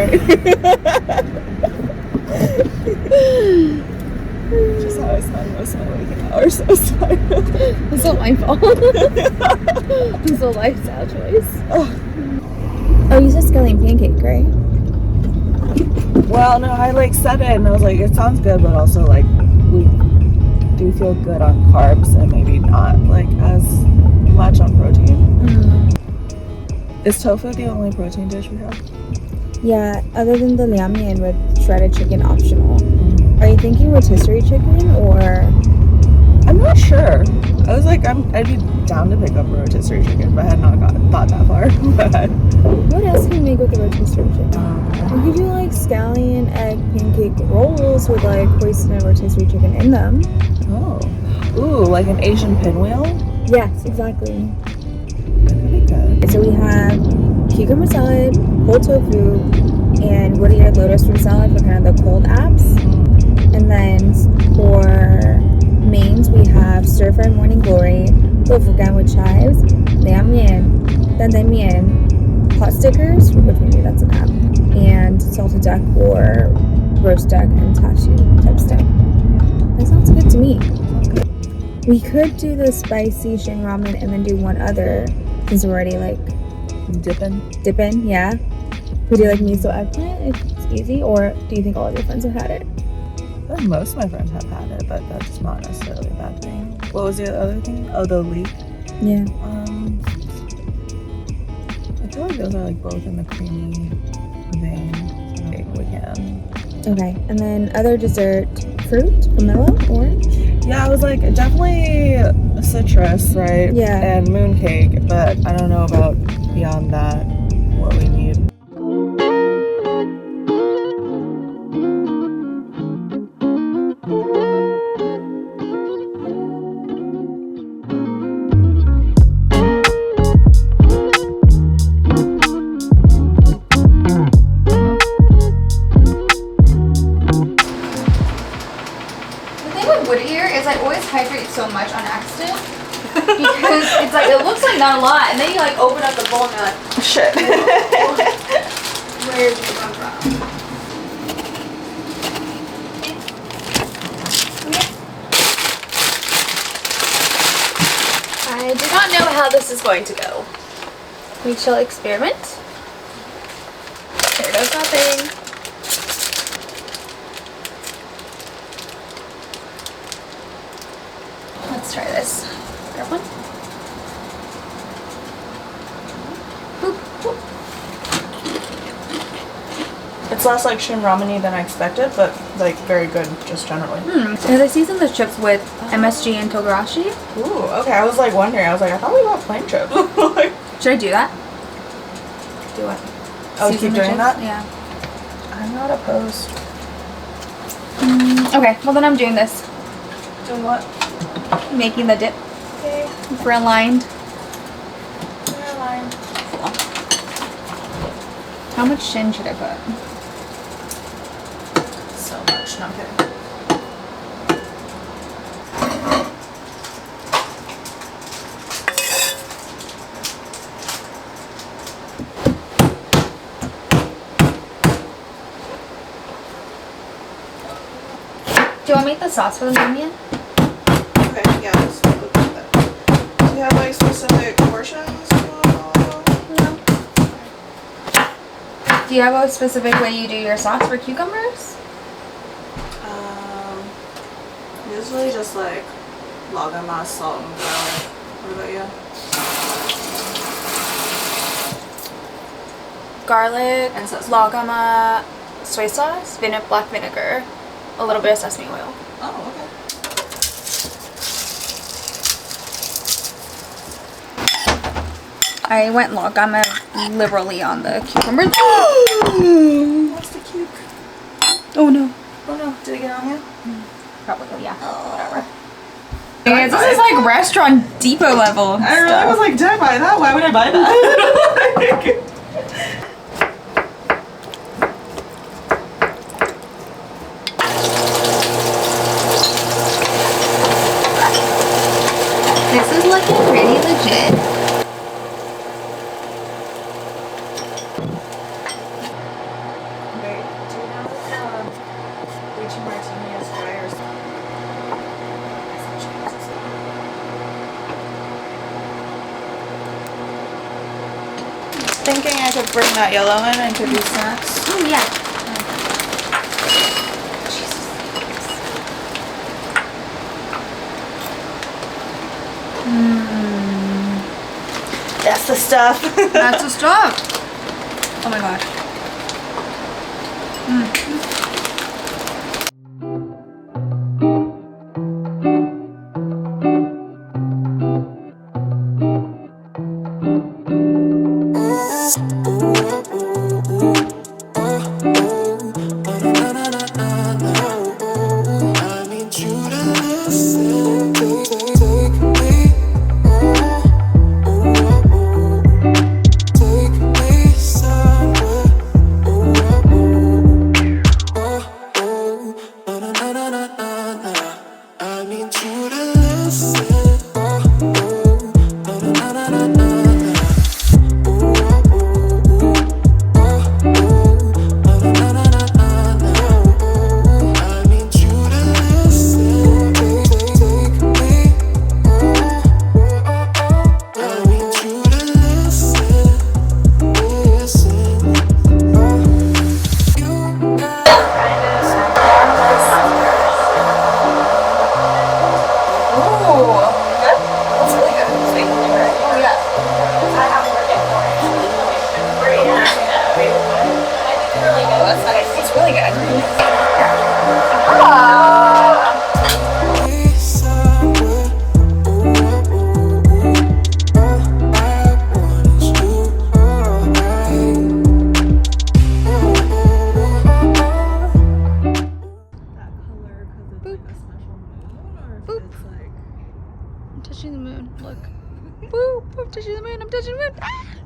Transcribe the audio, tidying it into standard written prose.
sorry. Just how I spend most of my waking hours, so it's fine. It's not my fault. It's a lifestyle choice. Oh, you said scallion pancake, right? Well, no, I like said it and I was like, it sounds good, but also like we do feel good on carbs and maybe not like as much on protein. Is tofu the only protein dish we have? Yeah, other than the liang mian with shredded chicken optional. Are you thinking rotisserie chicken or? I'm not sure. I was like, I'd be down to pick up a rotisserie chicken, but I had not thought that far. What else can you make with the rotisserie chicken? You could do like scallion egg pancake rolls with like hoisin and rotisserie chicken in them. Oh. Ooh, like an Asian pinwheel? Yes, exactly. That could be good. So we have cucumber salad, whole tofu, and Whittier lotus root salad for kind of the cold apps. And then for mains, we have stir-fried morning glory, tofu gan with chives, liang mian, dandan mian, pot stickers, which maybe that's an app, and salted duck or roast duck and tashu type stuff. That sounds good to me. We could do the spicy shin ramen and then do one other, since we're already like dipping, yeah. We do like miso eggplant, it's easy, or do you think all of your friends have had it? I think most of my friends have had it, but that's not necessarily a bad thing. What was the other thing? Oh, the leek. Yeah. I feel like those are like both in the creamy vein. So I think we can. Okay, and then other dessert, fruit, vanilla, orange? Yeah, I was like, definitely citrus, right? Yeah. And mooncake, but I don't know about beyond that, what we need. So much on accident because it's like it looks like not a lot, and then you like open up the bowl and you're like, shit. Where did it come from? I do not know how this is going to go. We shall experiment. There goes nothing. Let's try this. Grab one. Boop, boop. It's less like shin ramen-y than I expected, but like very good just generally. Because I seasoned the chips with MSG and togarashi. Ooh, okay. I was like wondering. I was like, I thought we got plain chips. Should I do that? Do what? Oh, Season keep the doing chips? that? Yeah. I'm not opposed. Okay, well then I'm doing this. Doing what? Making the dip. Okay. For aligned. Cool. How much shin should I put? So much. No, I'm kidding. Do you want to make the sauce for the ramen? Okay, yeah, let's look at that. Do you have like specific portions? No. Do you have a specific way you do your sauce for cucumbers? Usually just like lagama, salt, and garlic. What about you? Garlic, And sesame. lagama, soy sauce, black vinegar, a little bit of sesame oil. Oh, okay. I went lagama liberally on the cucumber. What's the cuke? Oh no. Oh no, did it get on you? Probably, yeah. Oh. Whatever. This is like restaurant depot level I really stuff. was like, did I buy that? Why would I buy that? This is looking pretty legit. Thinking I could bring that yellow in and could do snacks. Oh yeah. That's the stuff. That's the stuff. Oh my gosh. It's really good. I'm touching the moon. Look. Boop. I'm touching the moon. I'm touching the moon. Ah!